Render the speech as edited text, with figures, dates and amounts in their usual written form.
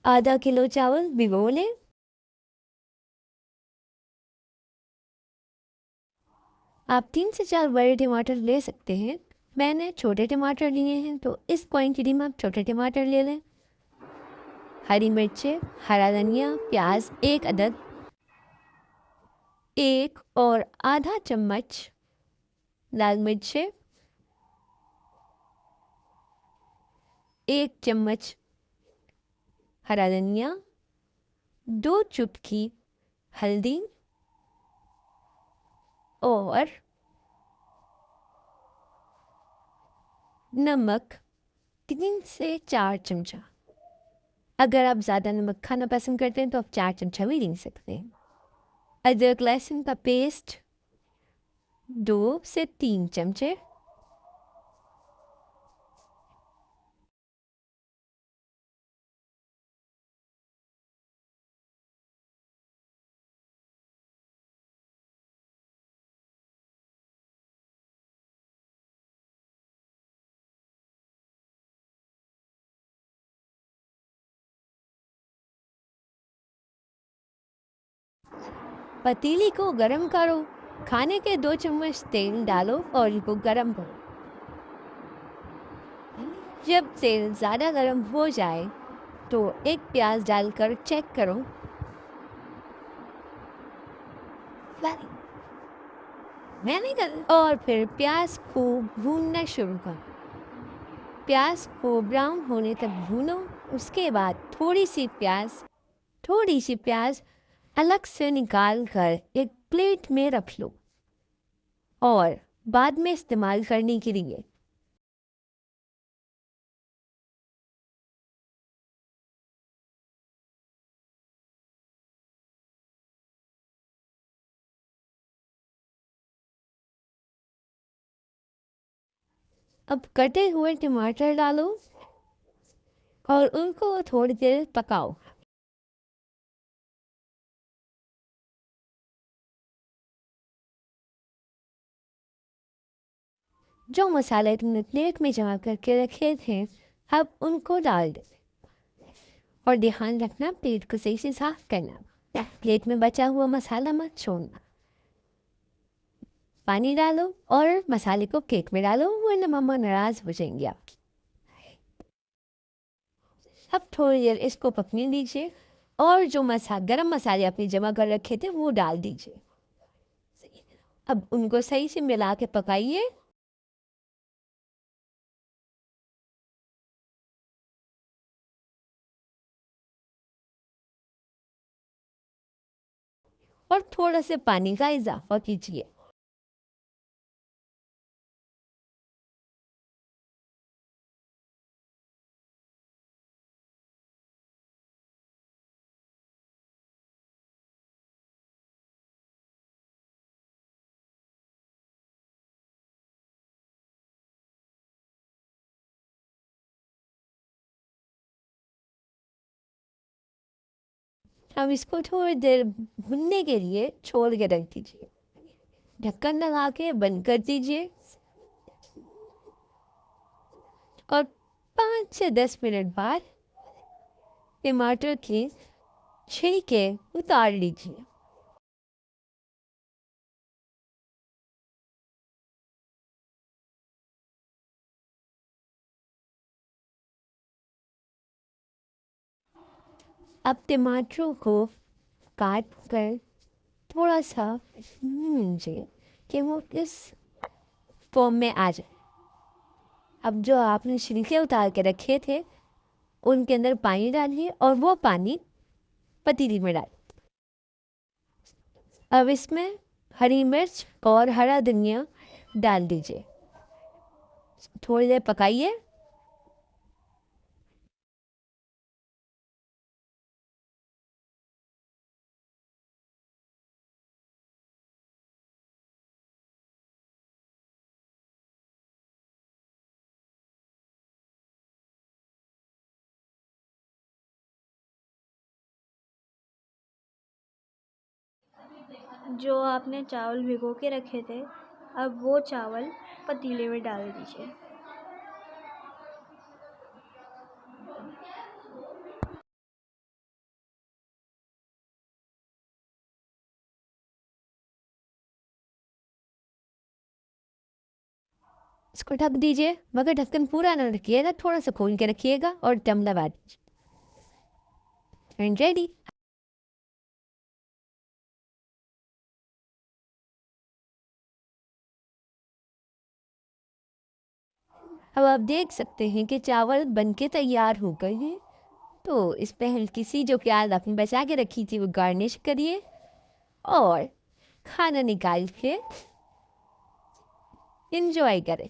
आधा किलो चावल भिगो लें। आप 3 से 4 बड़े टमाटर ले सकते हैं। मैंने छोटे टमाटर लिए हैं तो इस क्वांटिटी में आप छोटे टमाटर ले लें। हरी मिर्चें, हरा धनिया, प्याज 1 अदद, 1 और आधा चम्मच लाल मिर्चें, 1 चम्मच हरा धनिया, 2 चुटकी हल्दी और नमक 3 से 4 चमचा। अगर आप ज़्यादा नमक खाना पसंद करते हैं तो आप 4 चमचा भी ले सकते हैं। अदरक लहसुन का पेस्ट 2 से 3 चमचे। पतीली को गरम करो, खाने के 2 चम्मच तेल डालो और इसको गरम करो। जब तेल ज़्यादा गरम हो जाए तो एक प्याज डालकर चेक करो। और फिर प्याज को भूनना शुरू करो। प्याज को ब्राउन होने तक भूनो। उसके बाद थोड़ी सी प्याज अलग से निकाल कर एक प्लेट में रख लो और बाद में इस्तेमाल करने के लिए। अब कटे हुए टमाटर डालो और उनको थोड़ी देर पकाओ। जो मसाले तुमने प्लेट में जमा करके रखे थे अब उनको डाल दो और ध्यान रखना प्लेट को सही से साफ करना। प्लेट में बचा हुआ मसाला मत छोड़ना। पानी डालो और मसाले को केक में डालो वरना मम्मा नाराज हो जाएंगी आपकी। अब थोड़ी देर इसको पकने दीजिए और जो गरम मसाले आपने जमा कर रखे थे वो डाल दीजिए। अब उनको सही से मिला के पकाइए। और थोड़ा से पानी का इजाफा कीजिए। अब इसको थोड़ी देर भुनने के लिए छोड़ के रख दीजिए। ढक्कन लगा के बंद कर दीजिए और 5 से 10 मिनट बाद टमाटर के छिलके उतार लीजिए। अब टमाटरों को काट कर थोड़ा सा भूंजिए कि वो इस फॉर्म में आ जाए। अब जो आपने छिलके उतार के रखे थे उनके अंदर पानी डालिए और वो पानी पतीली में डालिए। अब इसमें हरी मिर्च और हरा धनिया डाल दीजिए। थोड़ी देर पकाइए। जो आपने चावल भिगो के रखे थे अब वो चावल पतीले में डाल दीजिए। इसको ढक दीजिए, मगर ढक्कन पूरा ना रखिएगा, थोड़ा सा खोल के रखिएगा और दम लगा दीजिए। And ready. अब आप देख सकते हैं कि चावल बनके तैयार हो गए हैं। तो इस पे हल्की सी जो प्याज आपने बचा के रखी थी वो गार्निश करिए और खाना निकाल के इंजॉय करें।